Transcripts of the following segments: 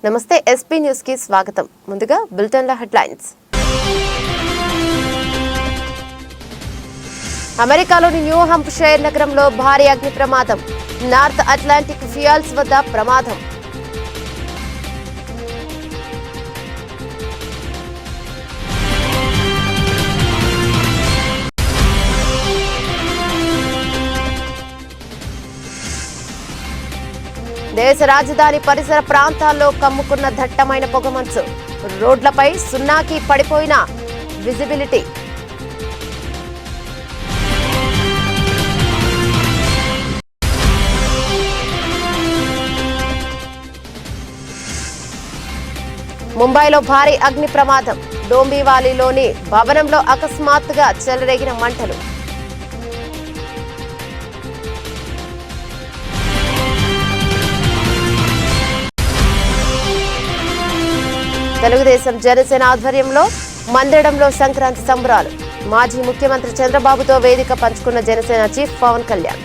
నమస్తే SP news కి స్వాగతం. ముందుగా బులెటిన్ల హెడ్లైన్స్. అమెరికాలోని న్యూ హాంప్షైర్ నగరంలో భారీ అగ్ని ప్రమాదం. నార్త్ అట్లాంటిక్ ఫ్యూయల్స్ వద్ద ప్రమాదం. దేశ రాజధాని పరిసర ప్రాంతాల్లో కమ్ముకున్న దట్టమైన పొగమంచు. రోడ్లపై సున్నాకి పడిపోయిన విజిబిలిటీ. ముంబైలో భారీ అగ్ని ప్రమాదం. డోంబివాలీలోని భవనంలో అకస్మాత్తుగా చెలరేగిన మంటలు. తెలుగుదేశం జనసేన ఆధ్వర్యంలో మందిరంలో సంక్రాంతి సంబరాలు. మాజీ ముఖ్యమంత్రి చంద్రబాబుతో వేదిక పంచుకున్న జనసేన చీఫ్ పవన్ కళ్యాణ్.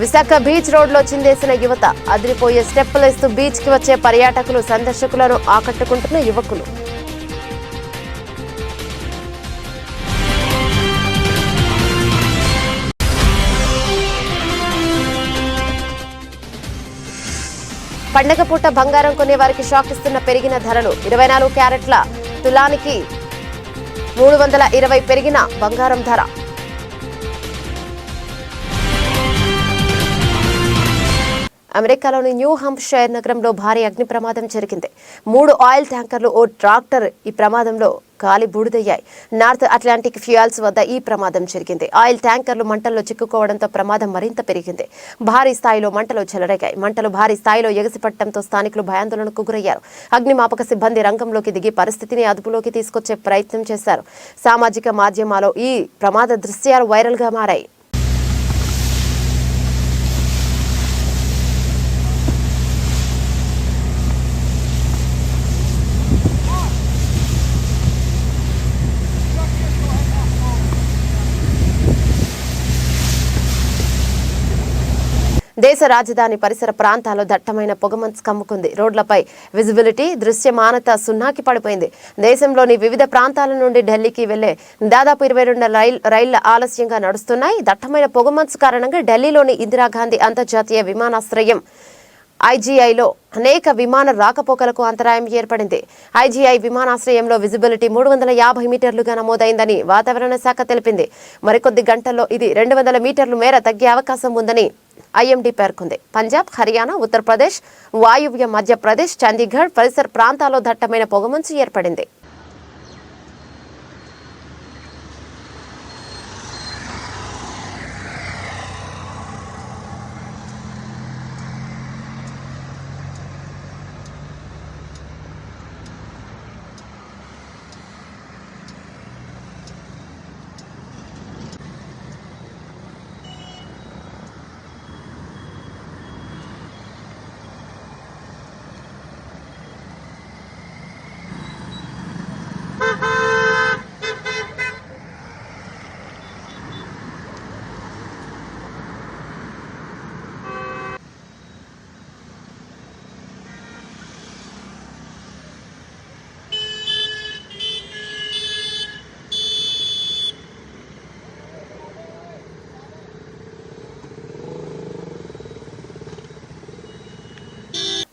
విశాఖ బీచ్ రోడ్లో చిందేసిన యువత. అదిరిపోయే స్టెప్పులేస్తూ బీచ్ కి వచ్చే పర్యాటకులు, సందర్శకులను ఆకట్టుకుంటున్న యువకులు. పండగ పూట బంగారం కొనే వారికి షాక్ ఇస్తున్న పెరిగిన ధరలు. 24 క్యారెట్ల తులానికి 320 పెరిగిన బంగారం ధర. అమెరికాలోని న్యూ హాంప్షైర్ నగరంలో భారీ అగ్ని ప్రమాదం జరిగింది. 3 ఆయిల్ ట్యాంకర్లు, ఓ ట్రాక్టర్ ఈ ప్రమాదంలో కాలి బూడిదయ్యాయి. నార్త్ అట్లాంటిక్ ఫ్యూయల్స్ వద్ద ఈ ప్రమాదం జరిగింది. ఆయిల్ ట్యాంకర్లు మంటల్లో చిక్కుకోవడంతో ప్రమాదం మరింత పెరిగింది. భారీ స్థాయిలో మంటలు చెలరేగాయి. మంటలు భారీ స్థాయిలో ఎగసిపట్టడంతో స్థానికులు భయాందోళనకు గురయ్యారు. అగ్నిమాపక సిబ్బంది రంగంలోకి దిగి పరిస్థితిని అదుపులోకి తీసుకొచ్చే ప్రయత్నం చేశారు. సామాజిక మాధ్యమాల్లో ఈ ప్రమాద దృశ్యాలు వైరల్ గా మారాయి. దేశ రాజధాని పరిసర ప్రాంతాల్లో దట్టమైన పొగమంచు కమ్ముకుంది. రోడ్లపై విజిబిలిటీ, దృశ్యమానత సున్నాకి పడిపోయింది. దేశంలోని వివిధ ప్రాంతాల నుండి ఢిల్లీకి వెళ్లే దాదాపు 22 రైళ్ల ఆలస్యంగా నడుస్తున్నాయి. దట్టమైన పొగమంచు కారణంగా ఢిల్లీలోని ఇందిరాగాంధీ అంతర్జాతీయ విమానాశ్రయం ఐజీఐలో అనేక విమాన రాకపోకలకు అంతరాయం ఏర్పడింది. ఐజీఐ విమానాశ్రయంలో విజిబిలిటీ 350 మీటర్లుగా నమోదైందని వాతావరణ శాఖ తెలిపింది. మరికొద్ది గంటల్లో ఇది 200 మీటర్ల మేర తగ్గే అవకాశం ఉందని ఐఎండీ పేర్కొంది. పంజాబ్, హర్యానా, ఉత్తరప్రదేశ్, వాయువ్య మధ్యప్రదేశ్, చండీగఢ్ పరిసర ప్రాంతాల్లో దట్టమైన పొగమంచు ఏర్పడింది.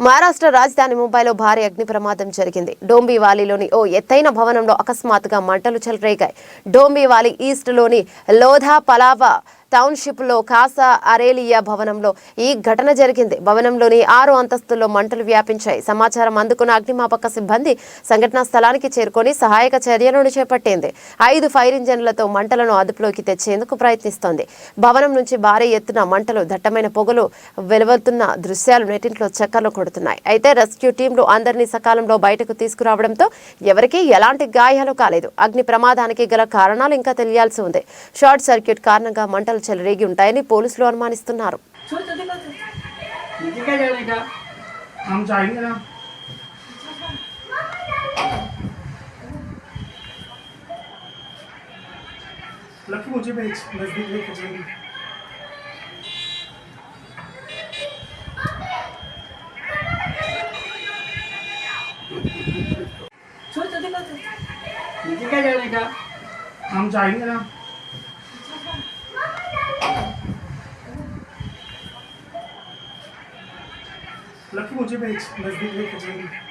మహారాష్ట్ర రాజధాని ముంబైలో భారీ అగ్ని ప్రమాదం జరిగింది. డోంబివాలీలోని ఓ ఎత్తైన భవనంలో అకస్మాత్తుగా మంటలు చెలరేగాయి. డోంబివాలి ఈస్ట్ లోని లోధా పలావా టౌన్షిప్ లో కాసా అరేలియా భవనంలో ఈ ఘటన జరిగింది. భవనంలోని 6 అంతస్తుల్లో మంటలు వ్యాపించాయి. సమాచారం అందుకున్న అగ్నిమాపక సిబ్బంది సంఘటనా స్థలానికి చేరుకొని సహాయక చర్యలను చేపట్టింది. 5 ఫైర్ ఇంజన్లతో మంటలను అదుపులోకి తెచ్చేందుకు ప్రయత్నిస్తోంది. భవనం నుంచి భారీ ఎత్తున మంటలు, దట్టమైన పొగలు వెలువడుతున్న దృశ్యాలు నెట్టింట్లో చక్కర్లు కొడుతున్నాయి. అయితే రెస్క్యూ టీంలు అందరినీ సకాలంలో బయటకు తీసుకురావడంతో ఎవరికీ ఎలాంటి గాయాలు కాలేదు. అగ్ని ప్రమాదానికి గల కారణాలు ఇంకా తెలియాల్సి ఉంది. షార్ట్ సర్క్యూట్ కారణంగా మంటలు చెలరేగి ఉంటాయని పోలీసులు అనుమానిస్తున్నారు. हम चाहेंगे ना मुझे भी नजदीक लेके जाएंगे। मुझे क्या जाने का, हम जाएंगे ना। लकी मुझे भी नजदीक लेके जाएंगे।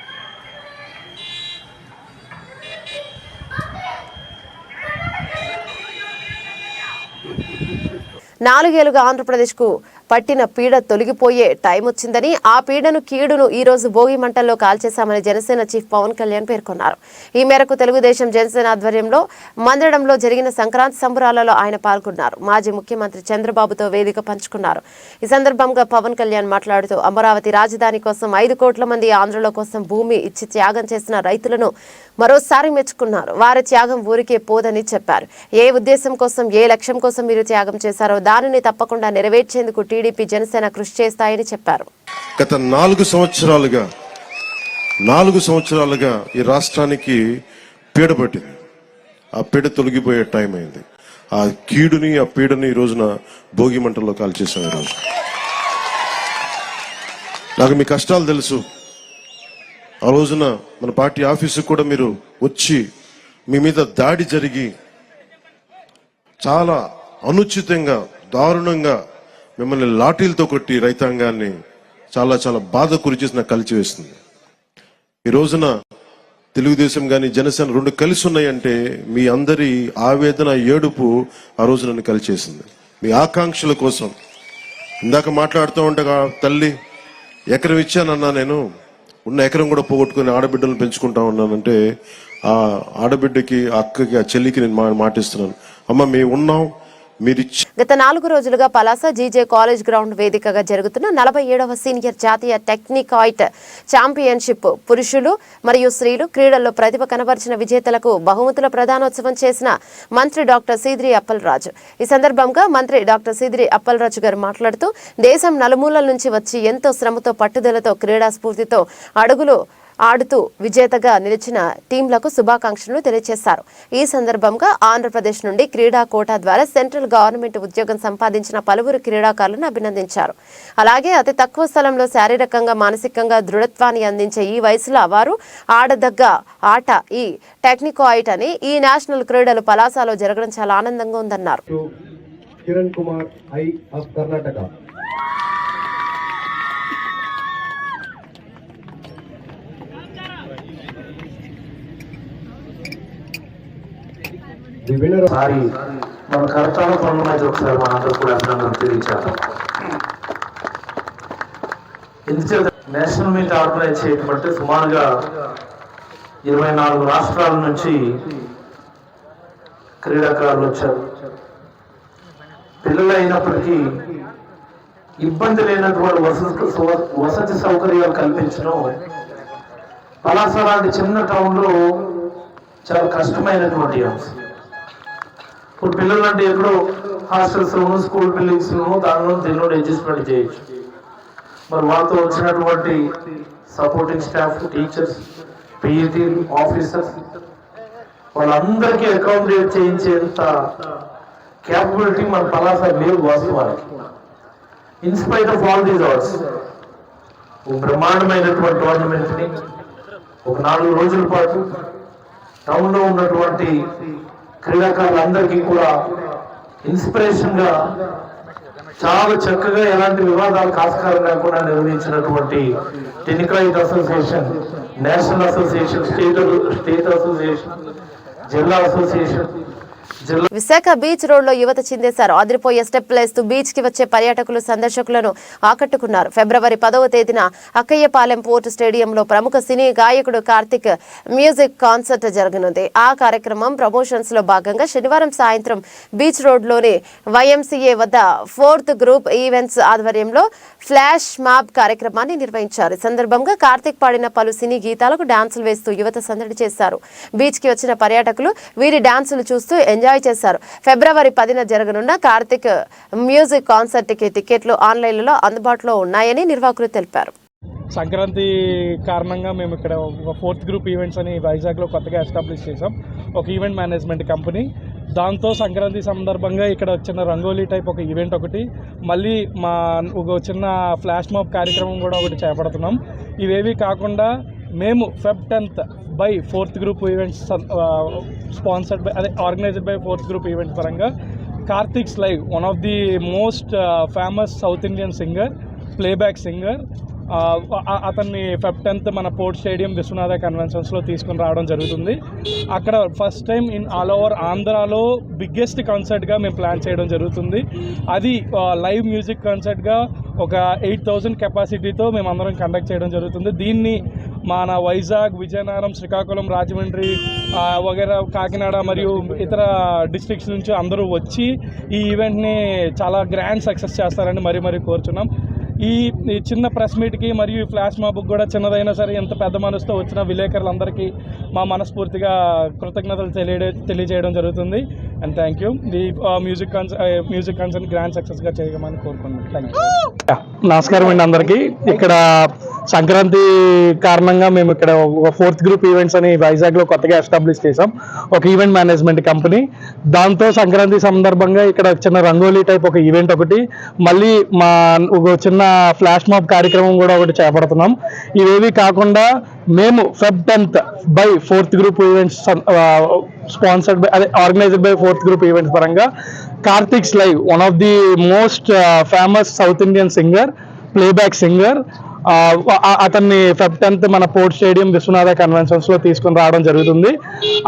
నాలుగేళ్లుగా ఆంధ్రప్రదేశ్కు పట్టిన పీడ తొలగిపోయే టైం వచ్చిందని, ఆ పీడను కీడును ఈ రోజు భోగి మంటల్లో కాల్చేశామని జనసేన చీఫ్ పవన్ కళ్యాణ్ పేర్కొన్నారు. ఈ మేరకు తెలుగుదేశం జనసేన ఆధ్వర్యంలో మందడంలో జరిగిన సంక్రాంతి సంబరాలలో ఆయన పాల్గొన్నారు. మాజీ ముఖ్యమంత్రి చంద్రబాబుతో వేదిక పంచుకున్నారు. ఈ సందర్భంగా పవన్ కళ్యాణ్ మాట్లాడుతూ అమరావతి రాజధాని కోసం 5 కోట్ల మంది ఆంధ్రుల కోసం భూమి ఇచ్చి త్యాగం చేసిన రైతులను మరోసారి మెచ్చుకున్నారు. వారి త్యాగం ఊరికే పోదని చెప్పారు. ఏ ఉద్దేశం కోసం, ఏ లక్ష్యం కోసం మీరు త్యాగం చేశారో దానిని తప్పకుండా నెరవేర్చేందుకు టీడీపీ జనసేన కృషి చేస్తాయని చెప్పారు. గత 4 సంవత్సరాలుగా ఈ రాష్ట్రానికి పీడ పట్టింది. ఆ పీడ తొలగిపోయే టైం అయింది. ఆ కీడుని, ఆ పీడని ఈ రోజున భోగి మంటల్లో కాల్చేసాం. ఈరోజు నాకు మీ కష్టాలు తెలుసు. ఆ రోజున మన పార్టీ ఆఫీసుకు కూడా మీరు వచ్చి మీ మీద దాడి జరిగి చాలా అనుచితంగా, దారుణంగా మిమ్మల్ని లాఠీలతో కొట్టి రైతాంగాన్ని చాలా చాలా బాధ గురి చేసి నాకు కలిసి వేస్తుంది. ఈ రోజున తెలుగుదేశం కానీ జనసేన 2 కలిసి ఉన్నాయంటే మీ అందరి ఆవేదన, ఏడుపు ఆ రోజు నన్ను కలిసేసింది. మీ ఆకాంక్షల కోసం ఇందాక మాట్లాడుతూ ఉండగా తల్లి ఎకరం ఇచ్చానన్నా, నేను ఉన్న ఎకరం కూడా పోగొట్టుకుని ఆడబిడ్డలను పెంచుకుంటా ఉన్నానంటే ఆ ఆడబిడ్డకి, ఆ అక్కకి, ఆ చెల్లికి నేను మాటిస్తున్నాను, అమ్మ మేము ఉన్నాం. గత 4 రోజులుగా పలాస జీజే కాలేజ్ గ్రౌండ్ వేదికగా జరుగుతున్న 47వ సీనియర్ జాతీయ టెక్నికాయిట్ ఛాంపియన్షిప్ పురుషులు మరియు స్త్రీలు క్రీడల్లో ప్రతిభ కనబరిచిన విజేతలకు బహుమతుల ప్రదానోత్సవం చేసిన మంత్రి డాక్టర్ సీదిరి అప్పలరాజు. ఈ సందర్భంగా మంత్రి డాక్టర్ సీదిరి అప్పలరాజు గారు మాట్లాడుతూ దేశం నలుమూలల నుంచి వచ్చి ఎంతో శ్రమతో, పట్టుదలతో, క్రీడా స్ఫూర్తితో అడుగులు ఆడుతూ విజేతగా నిలిచిన టీంలకు శుభాకాంక్షలు తెలియజేశారు. ఈ సందర్భంగా ఆంధ్రప్రదేశ్ నుండి క్రీడా కోటా ద్వారా సెంట్రల్ గవర్నమెంట్ ఉద్యోగం సంపాదించిన పలువురు క్రీడాకారులను అభినందించారు. అలాగే అతి తక్కువ స్థలంలో శారీరకంగా, మానసికంగా దృఢత్వాన్ని అందించే ఈ వయసులో వారు ఆడదగ్గ ఆట ఈ టెక్నికాయిట్ అని ఈ నేషనల్ క్రీడలు పలాసలో జరగడం చాలా ఆనందంగా ఉందన్నారు. Kiran Kumar I of Karnataka. సారి మన కరతాల పనులు అయితే ఒకసారి మనందరూ కూడా అభినందనలు తెలియజేయాలి. ఎందుచేత నేషనల్ మీట్ ఆర్గనైజ్ చేయడం అంటే సుమారుగా 24 రాష్ట్రాల నుంచి క్రీడాకారులు వచ్చారు. పిల్లలు అయినప్పటికీ ఇబ్బంది లేనటువంటి వసతి సౌకర్యాలు కల్పించడం పలాస లాంటి చిన్న టౌన్లో చాలా కష్టమైనటువంటి అంశం. ఇప్పుడు పిల్లలు అంటే ఎక్కడో హాస్టల్స్లోను, స్కూల్ బిల్డింగ్స్లోను దానిలో దీనిలో అడ్జస్ట్మెంట్ చేయొచ్చు. మరి వాళ్ళతో వచ్చినటువంటి supporting staff, teachers, PET officers వాళ్ళందరికీ అకామిడేట్ చేయించేంత క్యాపబిలిటీ మన పలాస లేవు వాస్తవానికి. In spite of all these hours బ్రహ్మాండమైనటువంటి టోర్నమెంట్ని ఒక 4 రోజుల పాటు టౌన్లో ఉన్నటువంటి క్రీడాకారులందరికీ కూడా ఇన్స్పిరేషన్ గా చాలా చక్కగా ఎలాంటి వివాదాలకు ఆస్కారం లేకుండా నిర్వహించినటువంటి టెక్నికాయిట్ association, national association, state association, జిల్లా అసోసియేషన్, విశాఖ బీచ్ రోడ్ లో యువత చిందేశారు. అదిరిపోయే స్టెప్ లేస్తూ బీచ్ కి వచ్చే పర్యాటకులు, సందర్శకులను ఆకట్టుకున్నారు. ఫిబ్రవరి 10వ తేదీన అక్కయ్యపాలెం పోర్టు స్టేడియంలో ప్రముఖ సినీ గాయకుడు కార్తిక్ మ్యూజిక్ కాన్సర్ట్ జరగనుంది. ఆ కార్యక్రమం ప్రమోషన్స్ లో భాగంగా శనివారం సాయంత్రం బీచ్ రోడ్ లోని YMCA వద్ద 4th గ్రూప్ ఈవెంట్స్ ఆధ్వర్యంలో ఫ్లాష్ మాబ్ కార్యక్రమాన్ని నిర్వహించారు. ఈ సందర్భంగా కార్తిక్ పాడిన పలు సినీ గీతాలకు డాన్సులు వేస్తూ యువత సందడి చేశారు. బీచ్ కి వచ్చిన పర్యాటకులు వీరి డాన్సులు చూస్తూ ఎంజాయ్ చేశారు. ఫిబ్రవరి 10న జరగనున్న కార్తిక్ మ్యూజిక్ కాన్సర్ట్ కి టికెట్లు ఆన్లైన్లో అందుబాటులో ఉన్నాయని నిర్వాహకులు తెలిపారు. సంక్రాంతి కారణంగా మేము ఇక్కడ ఒక 4th గ్రూప్ ఈవెంట్స్ అని వైజాగ్లో కొత్తగా ఎస్టాబ్లిష్ చేసాం. ఒక ఈవెంట్ మేనేజ్మెంట్ కంపెనీ దాంతో సంక్రాంతి సందర్భంగా ఇక్కడ చిన్న రంగోలీ టైప్ ఒక ఈవెంట్ ఒకటి, మళ్ళీ మా ఒక చిన్న ఫ్లాష్ మాబ్ కార్యక్రమం కూడా ఒకటి చేపడుతున్నాం. ఇవేవి కాకుండా మేము Feb 10th by 4th group events sponsored by organised by 4th group events పరంగా Karthik's live, one of the most famous south Indian singer, playback singer, అతన్ని Feb 10th మన పోర్ట్ స్టేడియం విశ్వనాథ కన్వెన్షన్స్లో తీసుకుని రావడం జరుగుతుంది. అక్కడ first time in all over ఆంధ్రాలో biggest కాన్సర్ట్గా మేము plan చేయడం జరుగుతుంది. అది లైవ్ మ్యూజిక్ కాన్సర్ట్గా ఒక 8,000 కెపాసిటీతో మేము అందరం కండక్ట్ చేయడం జరుగుతుంది. దీన్ని మన వైజాగ్, విజయనగరం, శ్రీకాకుళం, రాజమండ్రి వగైరా కాకినాడ మరియు ఇతర డిస్ట్రిక్ట్స్ నుంచి అందరూ వచ్చి ఈ ఈవెంట్ని చాలా గ్రాండ్ సక్సెస్ చేస్తారని మరీ కోరుచున్నాం. ఈ చిన్న ప్రెస్ మీట్కి మరియు ఈ ఫ్లాష్ మాబ్కి కూడా చిన్నదైనా సరే ఎంత పెద్ద మనసుతో వచ్చిన విలేకరులందరికీ మా మనస్ఫూర్తిగా కృతజ్ఞతలు తెలియజేయడం జరుగుతుంది. And thank you. ఈ మ్యూజిక్ కన్సర్ట్ గ్రాండ్ సక్సెస్గా చేయమని కోరుకుంటున్నాను. Thank you. నమస్కారం అండి అందరికీ. ఇక్కడ సంక్రాంతి కారణంగా మేము ఇక్కడ ఒక 4th గ్రూప్ ఈవెంట్స్ అని వైజాగ్లో కొత్తగా ఎస్టాబ్లిష్ చేసాం, ఒక ఈవెంట్ మేనేజ్మెంట్ కంపెనీ. దాంతో సంక్రాంతి సందర్భంగా ఇక్కడ చిన్న రంగోలీ టైప్ ఒక ఈవెంట్ ఒకటి, మళ్ళీ మా ఒక చిన్న ఫ్లాష్ మాబ్ కార్యక్రమం కూడా ఒకటి చేపడుతున్నాం. ఇవేవి కాకుండా మేము Feb 10th by 4th group events sponsored by organised by 4th group events పరంగా Karthik's live, one of the most famous south Indian singer, playback singer, అతన్ని Feb 10th మన పోర్ట్ స్టేడియం విశ్వనాథ కన్వెన్షన్స్లో తీసుకుని రావడం జరుగుతుంది.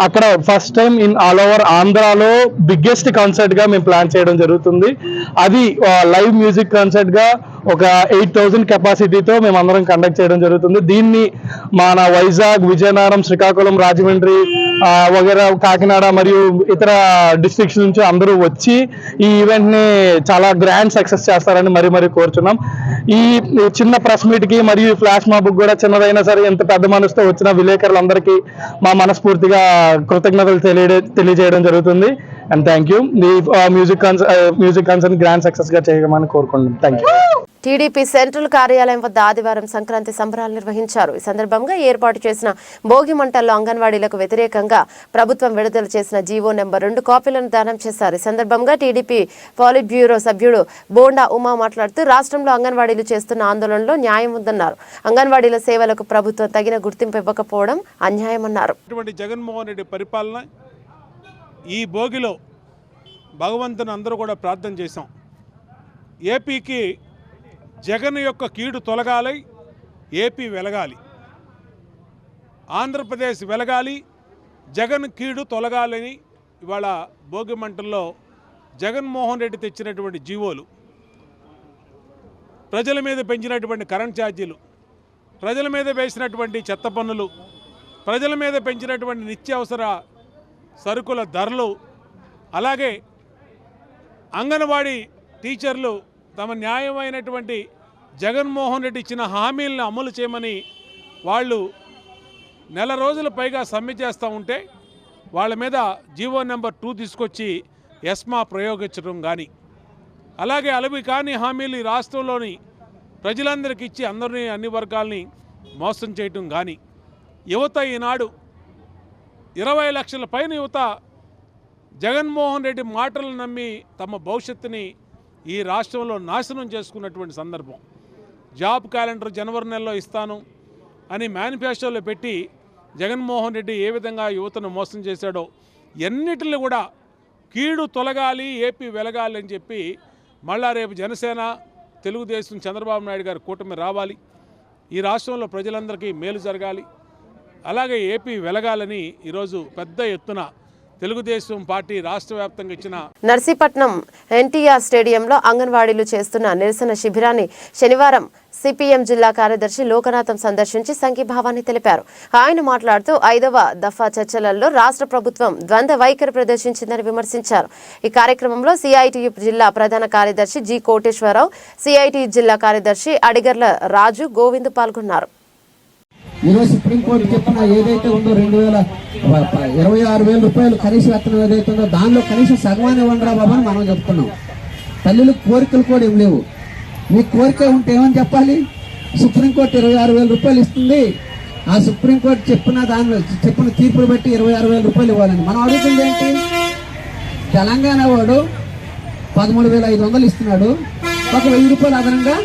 అక్కడ first time in all over ఆంధ్రాలో biggest కాన్సర్ట్గా మేము plan చేయడం జరుగుతుంది. అది లైవ్ మ్యూజిక్ కాన్సర్ట్గా ఒక 8,000 కెపాసిటీతో మేము అందరం కండక్ట్ చేయడం జరుగుతుంది. దీన్ని మన వైజాగ్, విజయనగరం, శ్రీకాకుళం, రాజమండ్రి వగైరా కాకినాడ మరియు ఇతర డిస్ట్రిక్ట్స్ నుంచి అందరూ వచ్చి ఈ ఈవెంట్ని చాలా గ్రాండ్ సక్సెస్ చేస్తారని మరీ కోరుచున్నాం. ఈ చిన్న ప్రెస్ మీట్కి మరియు ఫ్లాష్ మాబ్కి కూడా చిన్నదైనా సరే ఎంత పెద్ద మనసుతో వచ్చిన విలేకరులందరికీ మా మనస్ఫూర్తిగా కృతజ్ఞతలు తెలియజేయడం జరుగుతుంది. And thank you. ఈ మ్యూజిక్ కన్సర్ట్ గ్రాండ్ సక్సెస్గా చేయమని కోరుకుంటున్నాం. Thank you. టీడీపీ సెంట్రల్ కార్యాలయం వద్ద ఆదివారం సంక్రాంతి సంబరాలు నిర్వహించారు. ఈ సందర్భంగా ఏర్పాటు చేసిన భోగి మంటల్లో అంగన్వాడీలకు వ్యతిరేకంగా ప్రభుత్వం విడుదల చేసిన జీవో నెంబర్ 2 కాపీలను దానం చేశారు. ఈ సందర్భంగా టీడీపీ పాలిట్ బ్యూరో సభ్యుడు బోండా ఉమా మాట్లాడుతూ రాష్ట్రంలో అంగన్వాడీలు చేస్తున్న ఆందోళనలో న్యాయం ఉందన్నారు. అంగన్వాడీల సేవలకు ప్రభుత్వం తగిన గుర్తింపు ఇవ్వకపోవడం అన్యాయమన్నారు. జగన్మోహన్ రెడ్డి పరిపాలన ఈ భోగిలో భగవంతుని అందరూ కూడా ప్రార్థన చేశాం. ఏపీకి జగన్ యొక్క కీడు తొలగాలి, ఏపీ వెలగాలి, ఆంధ్రప్రదేశ్ వెలగాలి, జగన్ కీడు తొలగాలని ఇవాళ భోగి మంటల్లో జగన్మోహన్ రెడ్డి తెచ్చినటువంటి జీవోలు, ప్రజల మీద పెంచినటువంటి కరెంట్ ఛార్జీలు, ప్రజల మీద వేసినటువంటి చెత్త పన్నులు, ప్రజల మీద పెంచినటువంటి నిత్యావసర సరుకుల ధరలు, అలాగే అంగన్వాడీ టీచర్లు తమ న్యాయమైనటువంటి జగన్మోహన్ రెడ్డి ఇచ్చిన హామీలను అమలు చేయమని వాళ్ళు నెల రోజుల పైగా సమ్మె చేస్తూ ఉంటే వాళ్ళ మీద జీవో నెంబర్ 2 తీసుకొచ్చి ఎస్మా ప్రయోగించడం కానీ, అలాగే అలవి కాని హామీలు ఈ రాష్ట్రంలోని ప్రజలందరికీ ఇచ్చి అందరినీ అన్ని వర్గాల్ని మోసం చేయటం కానీ, యువత ఈనాడు 20 లక్షల పైన యువత జగన్మోహన్ రెడ్డి మాటలు నమ్మి తమ భవిష్యత్తుని ఈ రాష్ట్రంలో నాశనం చేసుకున్నటువంటి సందర్భం. జాబ్ క్యాలెండర్ జనవరి నెలలో ఇస్తాను అని మేనిఫెస్టోలో పెట్టి జగన్మోహన్ రెడ్డి ఏ విధంగా యువతను మోసం చేశాడో, ఎన్నిటిని కూడా కీడు తొలగాలి, ఏపీ వెలగాలి అని చెప్పి మళ్ళా రేపు జనసేన, తెలుగుదేశం, చంద్రబాబు నాయుడు గారి కూటమి రావాలి, ఈ రాష్ట్రంలో ప్రజలందరికీ మేలు జరగాలి, అలాగే ఏపీ వెలగాలని ఈరోజు పెద్ద ఎత్తున తెలుగుదేశం పార్టీ రాష్ట్ర వ్యాప్తంగా ఇచ్చిన నర్సీపట్నం ఎన్టీఆర్ స్టేడియంలో అంగన్వాడీలు చేస్తున్న నిరసన శిబిరాన్ని శనివారం సిపిఎం జిల్లా కార్యదర్శి లోకనాథం సందర్శించి సంఘీభావాన్ని తెలిపారు. ఆయన మాట్లాడుతూ 5వ దఫా చర్చలలో రాష్ట్ర ప్రభుత్వం ద్వంద్వ వైఖరి ప్రదర్శించిందని విమర్శించారు. ఈ కార్యక్రమంలో సిఐటియు జిల్లా ప్రధాన కార్యదర్శి జి కోటేశ్వరరావు, సిఐటియు జిల్లా కార్యదర్శి అడిగర్ల రాజు, గోవింద్ పాల్గొన్నారు. ఈరోజు సుప్రీంకోర్టు చెప్పిన ఏదైతే ఉందో 26,000 రూపాయలు కనీస వేతనం ఏదైతే ఉందో దానిలో కనీసం సగమానే ఇవ్వండిరా బాబు అని మనం చెప్తున్నాం. తల్లులకు కోరికలు కూడా ఏం లేవు. మీ కోరిక ఉంటే ఏమని చెప్పాలి? సుప్రీంకోర్టు 26,000 రూపాయలు ఇస్తుంది, ఆ సుప్రీంకోర్టు చెప్పిన తీర్పులు బట్టి 26,000 రూపాయలు ఇవ్వాలని మనం అడుగుతుంది ఏంటి? తెలంగాణ వాడు 13,500 ఇస్తున్నాడు, ఒక 1000 రూపాయలు అదనంగా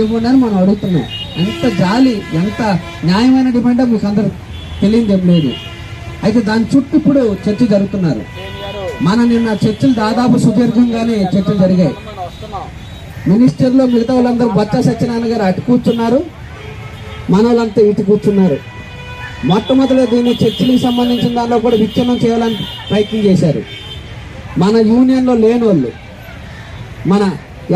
ఇవ్వండి అని మనం అడుగుతున్నాం. ఎంత జాలి, ఎంత న్యాయమైన డిమాండ్ మీకు అందరూ తెలియదేం లేదు. అయితే దాని చుట్టూ ఇప్పుడు చర్చ జరుగుతున్నారు. నిన్న చర్చలు దాదాపు సుదీర్ఘంగానే చర్చలు జరిగాయి. మినిస్టర్లో మిగతా వాళ్ళందరూ బొత్స సత్యనారాయణ గారు అటు కూర్చున్నారు, మన వాళ్ళంతా ఇటు కూర్చున్నారు. మొట్టమొదటి దీన్ని చర్చలకు సంబంధించిన దానిలో కూడా విచ్ఛిన్నం చేయాలని ప్రయత్నం చేశారు. మన యూనియన్లో లేని వాళ్ళు, మన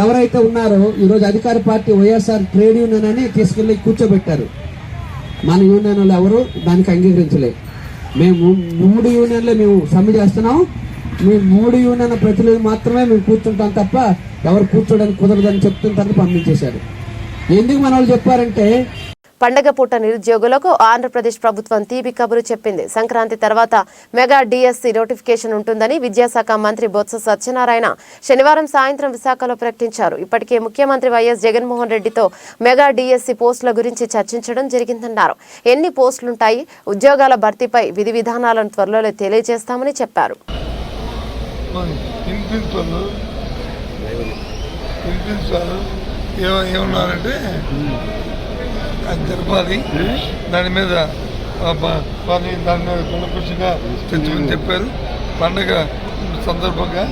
ఎవరైతే ఉన్నారో ఈరోజు అధికార పార్టీ వైఎస్ఆర్ ట్రేడ్ యూనియన్ అని తీసుకెళ్ళి కూర్చోబెట్టారు. మన యూనియన్ వాళ్ళు ఎవరు దానికి అంగీకరించలేదు. మేము 3 యూనియన్లు మేము సమ్మె చేస్తున్నాం, మేము 3 యూనియన్ ప్రతినిధులు మాత్రమే మేము కూర్చుంటాం తప్ప ఎవరు కూర్చోడానికి కుదరదని చెప్తున్న తర్వాత పంపించేశారు. ఎందుకు మన వాళ్ళు చెప్పారంటే, పండగ పూట నిరుద్యోగులకు ఆంధ్రప్రదేశ్ ప్రభుత్వం తీపి కబురు చెప్పింది. సంక్రాంతి తర్వాత మెగా డిఎస్సి నోటిఫికేషన్ ఉంటుందని విద్యాశాఖ మంత్రి బొత్స సత్యనారాయణ శనివారం సాయంత్రం విశాఖలో ప్రకటించారు. ఇప్పటికే ముఖ్యమంత్రి వైఎస్ జగన్మోహన్ రెడ్డితో మెగా డిఎస్సి పోస్టుల గురించి చర్చించడం జరిగిందన్నారు. ఎన్ని పోస్టులుంటాయి, ఉద్యోగాల భర్తీపై విధి విధానాలను త్వరలో తెలియజేస్తామని చెప్పారు. ఏమన్నారంటే అది జరపాలి, దాని మీద కులకృషిగా చర్చమని చెప్పారు. పండగ సందర్భంగా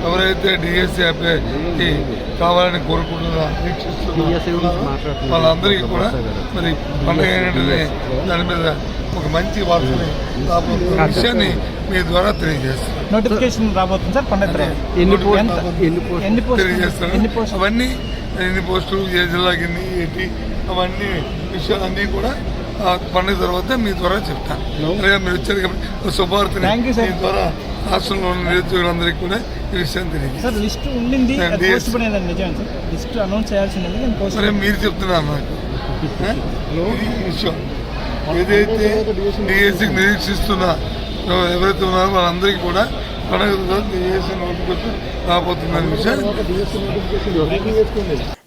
ఎవరైతే డిఎస్సి అభ్యర్థి కావాలని వీక్షిస్తున్నారు వాళ్ళందరికీ కూడా మరి పండగ ఏంటంటే దాని మీద ఒక మంచి వార్తని రాబోతున్న విషయాన్ని మీ ద్వారా తెలియజేస్తాను. నోటిఫికేషన్ రాబోతుంది సార్ పండగ తెలియజేస్తాను. అవన్నీ ఎన్ని పోస్టులు, ఏ జిల్లాకి ఎన్ని, ఏంటి, అవన్నీ విషయాలన్నీ కూడా పండుగ తర్వాత మీ ద్వారా చెప్తాను. అలాగే మీరు వచ్చారు కాబట్టి శుభార్తని మీ ద్వారా రాష్ట్రంలో ఉన్న నిరుద్యోగులందరికీ కూడా ఈ విషయం తెలియదు. మీరు చెప్తున్నారు నాకు ఈ విషయం. ఏదైతే డిఎస్సికి నిరీక్షిస్తున్నా ఎవరైతే ఉన్నారో వాళ్ళందరికీ కూడా పండుగ తర్వాత డిఎస్సి నోటిఫికేషన్ రాబోతుందనే విషయాన్ని.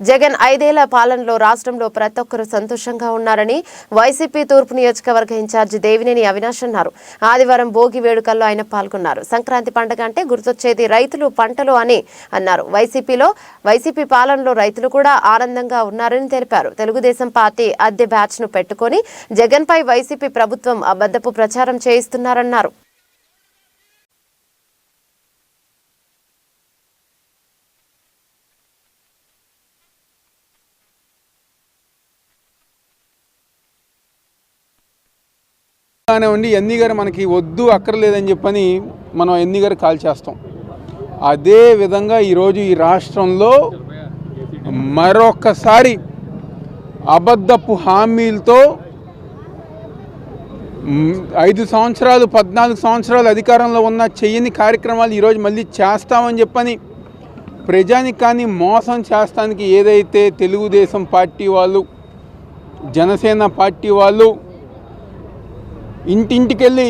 జగన్ 5 ఏళ్ల పాలనలో రాష్ట్రంలో ప్రతి ఒక్కరూ సంతోషంగా ఉన్నారని వైసీపీ తూర్పు నియోజకవర్గ ఇన్ఛార్జి దేవినేని అవినాష్ అన్నారు. ఆదివారం భోగి వేడుకల్లో ఆయన పాల్గొన్నారు. సంక్రాంతి పండుగ అంటే గుర్తొచ్చేది రైతులు, పంటలు అని అన్నారు. వైసీపీ పాలనలో రైతులు కూడా ఆనందంగా ఉన్నారని తెలిపారు. తెలుగుదేశం పార్టీ అద్దె బ్యాచ్ ను పెట్టుకుని జగన్ పై వైసీపీ ప్రభుత్వం అబద్ధపు ప్రచారం చేయిస్తున్నారన్నారు. కానివ్వండి, ఎన్ని గారు మనకి వద్దు అక్కర్లేదని చెప్పని మనం ఎన్ని గారు కాల్ చేస్తాం. అదే విధంగా ఈరోజు ఈ రాష్ట్రంలో మరొకసారి అబద్ధపు హామీలతో 5 సంవత్సరాలు 14 సంవత్సరాలు అధికారంలో ఉన్న చెయ్యని కార్యక్రమాలు ఈరోజు మళ్ళీ చేస్తామని చెప్పని ప్రజానికాన్ని మోసం చేస్తానికి ఏదైతే తెలుగుదేశం పార్టీ వాళ్ళు, జనసేన పార్టీ వాళ్ళు ఇంటింటికెళ్ళి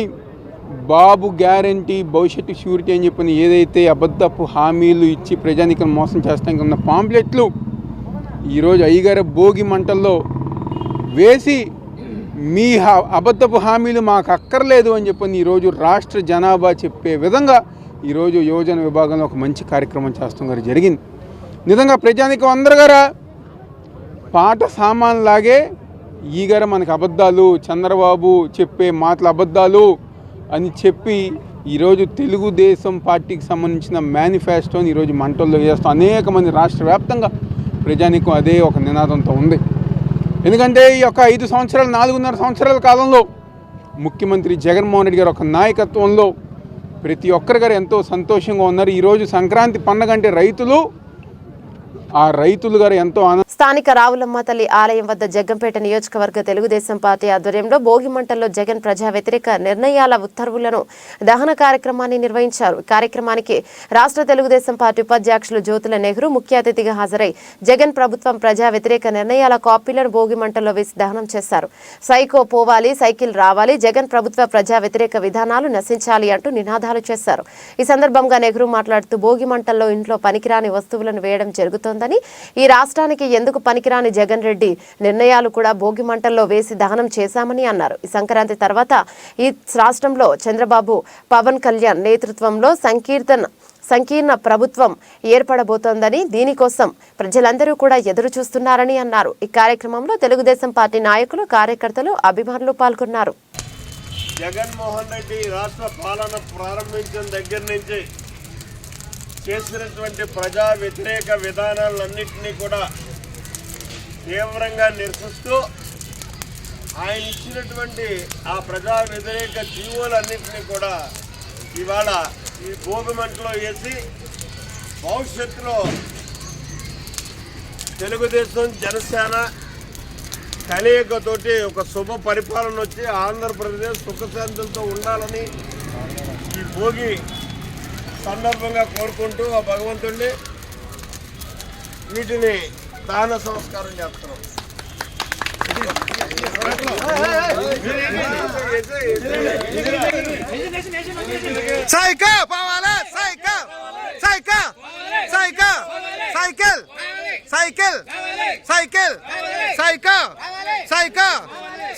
బాబు గ్యారంటీ, భవిష్యత్తు షూరిటీ అని చెప్పని ఏదైతే అబద్ధపు హామీలు ఇచ్చి ప్రజానికను మోసం చేస్తానికి ఉన్న పాంప్లెట్లు ఈరోజు అయ్యగారు భోగి మంటల్లో వేసి మీ అబద్ధపు హామీలు మాకు అక్కర్లేదు అని చెప్పని ఈరోజు రాష్ట్ర జనాభా చెప్పే విధంగా ఈరోజు యువజన విభాగంలో ఒక మంచి కార్యక్రమం చేస్తాం గారు జరిగింది. నిజంగా ప్రజానికం అందరు గారా పాట సామాన్లాగే ఈ గారు మనకు అబద్ధాలు, చంద్రబాబు చెప్పే మాటలు అబద్ధాలు అని చెప్పి ఈరోజు తెలుగుదేశం పార్టీకి సంబంధించిన మేనిఫెస్టోని ఈరోజు మంటల్లో వేస్తాం. అనేక మంది రాష్ట్ర వ్యాప్తంగా ప్రజానికం అదే ఒక నినాదంతో ఉంది. ఎందుకంటే ఈ యొక్క 5 సంవత్సరాలు 4.5 సంవత్సరాల కాలంలో ముఖ్యమంత్రి జగన్మోహన్ రెడ్డి గారు ఒక నాయకత్వంలో ప్రతి ఒక్కరి గారు ఎంతో సంతోషంగా ఉన్నారు. ఈరోజు సంక్రాంతి పండుగ అంటే రైతులు గారు ఎంతో స్థానిక రావులమ్మ తల్లి ఆలయం వద్ద జగ్గంపేట నియోజకవర్గ తెలుగుదేశం పార్టీ ఆధ్వర్యంలో భోగి మంటల్లో జగన్ ప్రజా వ్యతిరేక నిర్ణయాల ఉత్తర్వులను దహన కార్యక్రమాన్ని నిర్వహించారు. కార్యక్రమానికి రాష్ట్ర తెలుగుదేశం పార్టీ ఉపాధ్యక్షులు జ్యోతుల నెహ్రూ ముఖ్య అతిథిగా హాజరై జగన్ ప్రభుత్వం ప్రజా వ్యతిరేక నిర్ణయాల కాపీలను భోగి మంటల్లో వేసి దహనం చేశారు. సైకో పోవాలి, సైకిల్ రావాలి, జగన్ ప్రభుత్వ ప్రజా వ్యతిరేక విధానాలు నశించాలి అంటూ నినాదాలు చేశారు. ఈ సందర్భంగా నెహ్రూ మాట్లాడుతూ భోగి మంటల్లో ఇంట్లో పనికిరాని వస్తువులను వేయడం జరుగుతోందని జరుగుతోందని, ఈ రాష్ట్రానికి ఎందుకు పనికిరాని జగన్ రెడ్డి నిర్ణయాలు కూడా భోగి మంటల్లో వేసి దహనం చేశామని అన్నారు. ఈ సంక్రాంతి తర్వాత ఈ రాష్ట్రంలో చంద్రబాబు, పవన్ కళ్యాణ్ నేతృత్వంలో సంకీర్ణ ప్రభుత్వం ఏర్పడబోతోందని, దీనికోసం ప్రజలందరూ కూడా ఎదురు చూస్తున్నారని అన్నారు. ఈ కార్యక్రమంలో తెలుగుదేశం పార్టీ నాయకులు, కార్యకర్తలు, అభిమానులు పాల్గొన్నారు. జగన్మోహన్ రెడ్డి రాష్ట్ర పాలన ప్రారంభించిన దగ్గర నుంచి చేసినటువంటి ప్రజా వ్యతిరేక విధానాలన్నింటినీ కూడా తీవ్రంగా నిరసిస్తూ ఆయన ఇచ్చినటువంటి ఆ ప్రజా వ్యతిరేక జీవోలన్నింటినీ కూడా ఇవాళ ఈ భోగి మంటలో వేసి భవిష్యత్తులో తెలుగుదేశం, జనసేన కలయికతోటి ఒక శుభ పరిపాలన వచ్చి ఆంధ్రప్రదేశ్ సుఖశాంతులతో ఉండాలని ఈ భోగి సందర్భంగా కోరుకుంటూ ఆ భగవంతుడిని వీటిని దాన సంస్కారం చేస్తున్నాం. సైకిల్ పోవాలా, cycle cycle cycle cycle cycle cycle cycle cycle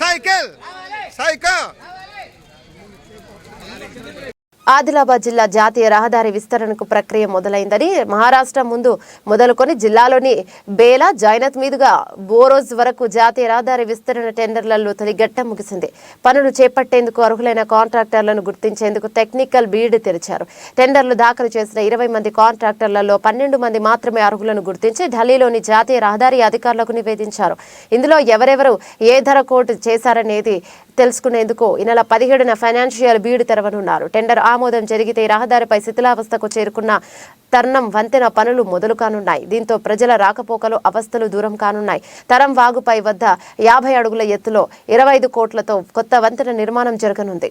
cycle cycle. Adilabad జిల్లా జాతీయ రహదారి విస్తరణకు ప్రక్రియ మొదలైందని, మహారాష్ట్ర ముందు మొదలుకొని జిల్లాలోని బేలా, జైనత్ మీదుగా బోరోజ్ వరకు జాతీయ రహదారి విస్తరణ టెండర్లలో తొలి ఘట్టం ముగిసింది. పనులు చేపట్టేందుకు అర్హులైన కాంట్రాక్టర్లను గుర్తించేందుకు టెక్నికల్ బీడ్ తెరిచారు. టెండర్లు దాఖలు చేసిన 20 మంది కాంట్రాక్టర్లలో 12 మంది మాత్రమే అర్హులను గుర్తించి ఢిల్లీలోని జాతీయ రహదారి అధికారులకు నివేదించారు. ఇందులో ఎవరెవరు ఏ ధర కోట్ చేశారనేది తెలుసుకునేందుకు ఈ నెల 17న ఫైనాన్షియల్ బీడ్ తెరవనున్నారు. టెండర్ ఆమోదం జరిగితే రహదారిపై శిథిలావస్థకు చేరుకున్న తర్నం వంతెన పనులు మొదలు కానున్నాయి. దీంతో ప్రజల రాకపోకలు అవస్థలు దూరం కానున్నాయి. తరం వాగుపై వద్ద 50 అడుగుల ఎత్తులో 25 కోట్లతో కొత్త వంతెన నిర్మాణం జరగనుంది.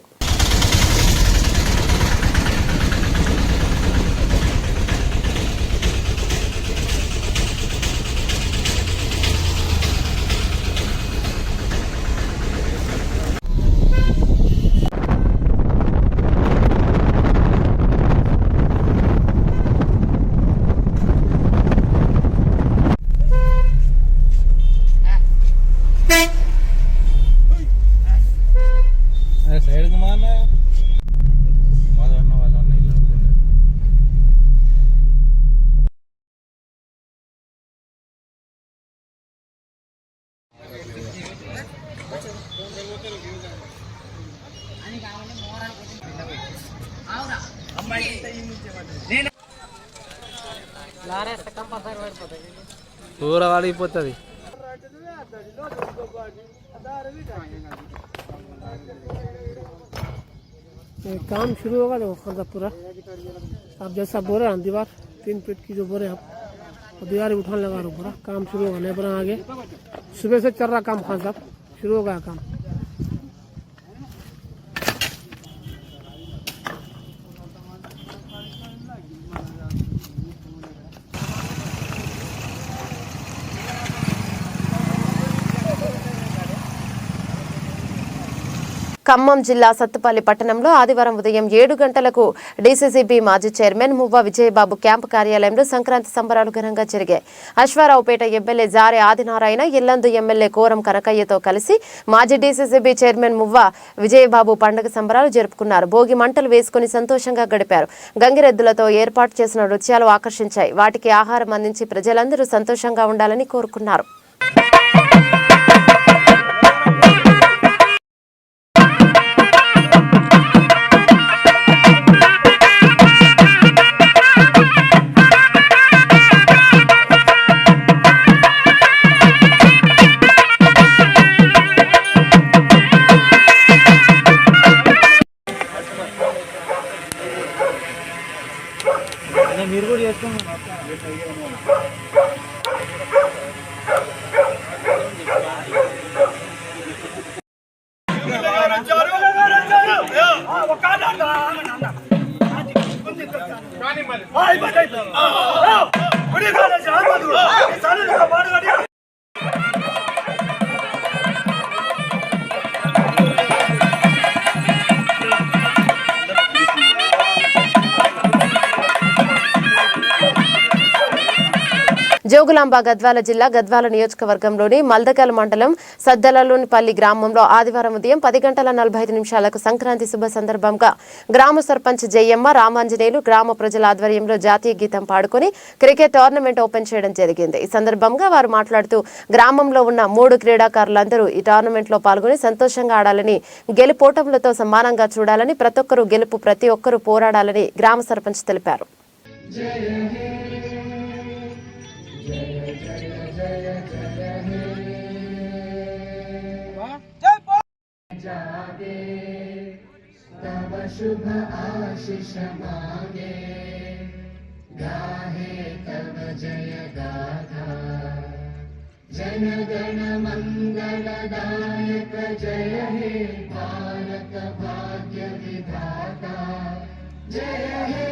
పూర వాడిపోతుంది. काम शुरू होगा ना खर्चा पूरा. अब जैसा बोरे हम दीवार 3 फीट की जो बोरे हम दीवार उठाने लगा रहा पूरा काम शुरू होगा. नहीं बना आगे सुबह से चल रहा काम, खान साहब शुरू होगा काम. ఖమ్మం జిల్లా సత్తుపల్లి పట్టణంలో ఆదివారం ఉదయం 7 గంటలకు డీసీసీబీ మాజీ చైర్మన్ మువ్వ విజయబాబు క్యాంపు కార్యాలయంలో సంక్రాంతి సంబరాలు ఘనంగా జరిగాయి. అశ్వారావుపేట ఎమ్మెల్యే జారే ఆదినారాయణ, ఇల్లందు ఎమ్మెల్యే కోరం కనకయ్యతో కలిసి మాజీ డీసీసీబీ చైర్మన్ మువ్వ విజయబాబు పండుగ సంబరాలు జరుపుకున్నారు. భోగి మంటలు వేసుకుని సంతోషంగా గడిపారు. గంగిరెద్దులతో ఏర్పాటు చేసిన నృత్యాలు ఆకర్షించాయి. వాటికి ఆహారం అందించి ప్రజలందరూ సంతోషంగా ఉండాలని కోరుకున్నారు. మీరు కూడా చేసుకోండి. జోగులాంబ గద్వాల జిల్లా గద్వాల నియోజకవర్గంలోని మల్దకల్ మండలం సద్దలలోనిపల్లి గ్రామంలో ఆదివారం ఉదయం 10:45 సంక్రాంతి శుభ సందర్భంగా గ్రామ సర్పంచ్ జయమ్మ రామాంజనేయులు గ్రామ ప్రజల ఆధ్వర్యంలో జాతీయ గీతం పాడుకొని క్రికెట్ టోర్నమెంట్ ఓపెన్ చేయడం జరిగింది. ఈ సందర్భంగా వారు మాట్లాడుతూ గ్రామంలో ఉన్న 3 క్రీడాకారులందరూ ఈ టోర్నమెంట్లో పాల్గొని సంతోషంగా ఆడాలని, గెలుపోటములతో సమానంగా చూడాలని, ప్రతి ఒక్కరూ పోరాడాలని గ్రామ సర్పంచ్ తెలిపారు. शुभ आशीष मांगे गाहे तब जय गाथा जन गण मंगलदायक जय हे भारत भाग्य विधाता जय हे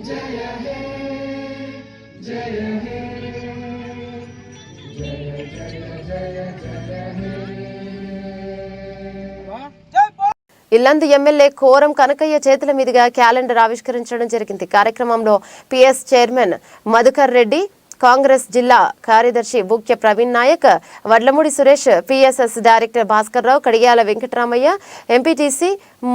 जय हे जय हे जय जय जय जय हे ఇల్లందు ఎమ్మెల్యే కోరం కనకయ్య చేతుల మీదుగా క్యాలెండర్ ఆవిష్కరించడం జరిగింది. కార్యక్రమంలో పిఎస్ చైర్మన్ మధుకర్ రెడ్డి, కాంగ్రెస్ జిల్లా కార్యదర్శి బుక్య ప్రవీణ్ నాయక్, వడ్లమూడి సురేష్, పిఎస్ఎస్ డైరెక్టర్ భాస్కర్ రావు, కడియాల వెంకటరామయ్య, ఎంపీటీసీ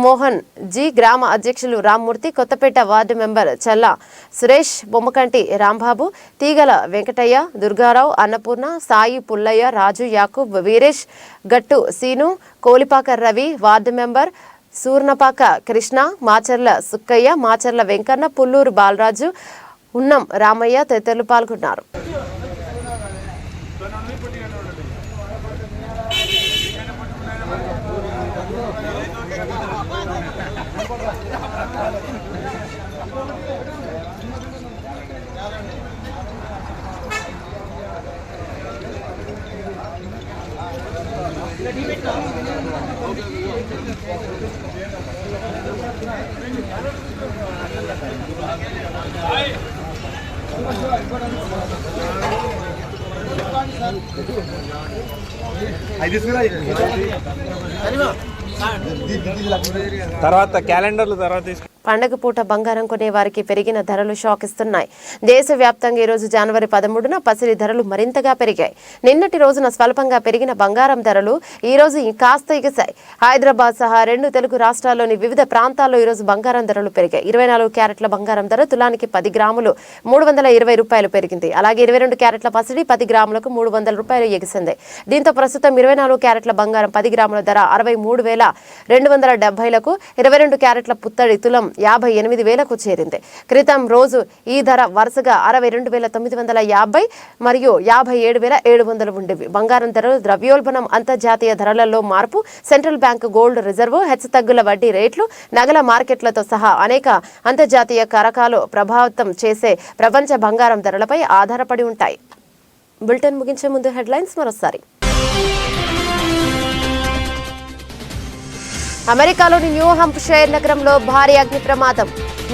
మోహన్ జీ, గ్రామ అధ్యక్షులు రామ్మూర్తి, కొత్తపేట వార్డు మెంబర్ చల్లా సురేష్, బొమ్మకంటి రాంబాబు, తీగల వెంకటయ్య, దుర్గారావు, అన్నపూర్ణ, సాయి, పుల్లయ్య, రాజు, యాకూబ్, వీరేష్, గట్టు సీను, కోలిపాక రవి, వార్డు మెంబర్ సూర్ణపాక కృష్ణ, మాచర్ల సుక్కయ్య, మాచర్ల వెంకన్న, పుల్లూరు బాలరాజు, ఉన్నం రామయ్య తదితరులు పాల్గొన్నారు. తర్వాత క్యాలెండర్లు తర్వాత పండగ పూట బంగారం కొనే వారికి పెరిగిన ధరలు షాక్ ఇస్తున్నాయి. దేశవ్యాప్తంగా ఈ రోజు జనవరి 13న పసిడి ధరలు మరింతగా పెరిగాయి. నిన్నటి రోజున స్వల్పంగా పెరిగిన బంగారం ధరలు ఈ రోజు కాస్త ఎగిశాయి. హైదరాబాద్ సహా 2 తెలుగు రాష్ట్రాల్లోని వివిధ ప్రాంతాల్లో ఈ రోజు బంగారం ధరలు పెరిగాయి. 24 క్యారెట్ల బంగారం ధర తులానికి 10 గ్రాములు 320 రూపాయలు పెరిగింది. అలాగే 22 క్యారెట్ల పసిడి 10 గ్రాములకు 300 రూపాయలు ఎగిసింది. దీంతో ప్రస్తుతం 24 క్యారెట్ల బంగారం 10 గ్రాముల ధర 63,270లకు, 22 క్యారెట్ల పుత్తడి తులం 58,000కు చేరింది. క్రితం రోజు ఈ ధర వరుసగా 62,950 మరియు 57,700 ఉండేవి. బంగారం ధరలు ద్రవ్యోల్బణం, అంతర్జాతీయ ధరలలో మార్పు, సెంట్రల్ బ్యాంక్ గోల్డ్ రిజర్వ్, హెచ్చుతగ్గుల వడ్డీ రేట్లు, నగల మార్కెట్లతో సహా అనేక అంతర్జాతీయ కారకాలు ప్రభావితం చేసే ప్రపంచ బంగారం ధరలపై ఆధారపడి ఉంటాయి. బులెటిన్ ముగించే ముందు హెడ్లైన్స్ మరోసారి. అమెరికాలోని న్యూ హంప్షైర్ నగరంలో భారీ అగ్ని ప్రమాదం.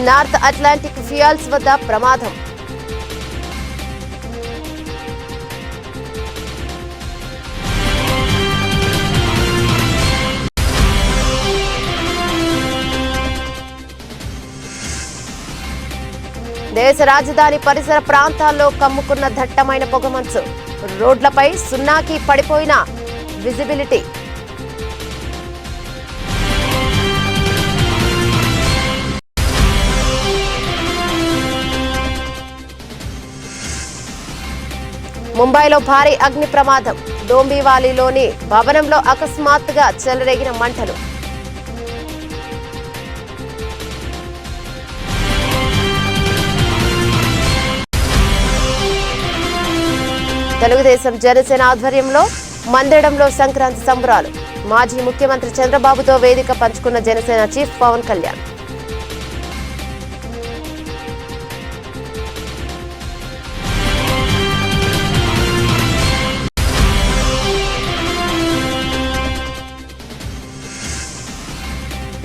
నార్త్ అట్లాంటిక్ ఫ్యూయల్స్ వద్ద ప్రమాదం. దేశ రాజధాని పరిసర ప్రాంతాల్లో కమ్ముకున్న దట్టమైన పొగమంచు. రోడ్లపై సున్నాకి పడిపోయిన విజిబిలిటీ. ముంబైలో భారీ అగ్ని ప్రమాదం. డోంబివాలీలోని భవనంలో అకస్మాత్తుగా చెలరేగిన మంటలు. తెలుగుదేశం జనసేన ఆధ్వర్యంలో మందిరంలో సంక్రాంతి సంబరాలు. మాజీ ముఖ్యమంత్రి చంద్రబాబుతో వేదిక పంచుకున్న జనసేన చీఫ్ పవన్ కళ్యాణ్.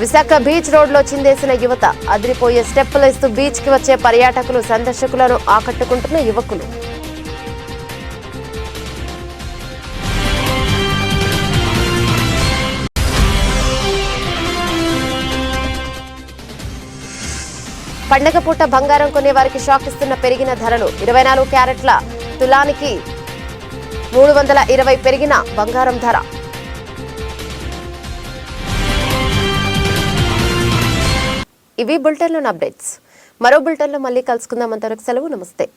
విశాఖ బీచ్ రోడ్లో చిందేసిన యువత. అదిరిపోయే స్టెప్పులు ఇస్తూ బీచ్ కి వచ్చే పర్యాటకులు, సందర్శకులను ఆకట్టుకుంటున్న యువకులు. పండగ పూట బంగారం కొనే వారికి షాక్ ఇస్తున్న పెరిగిన ధరలు. 24 క్యారెట్ల తులానికి 320 పెరిగిన బంగారం ధర. ఇవి బులెటిన్లోని అప్డేట్స్. మరో బులెటిన్లో మళ్ళీ కలుసుకుందాం. అంతవరకు సెలవు. నమస్తే.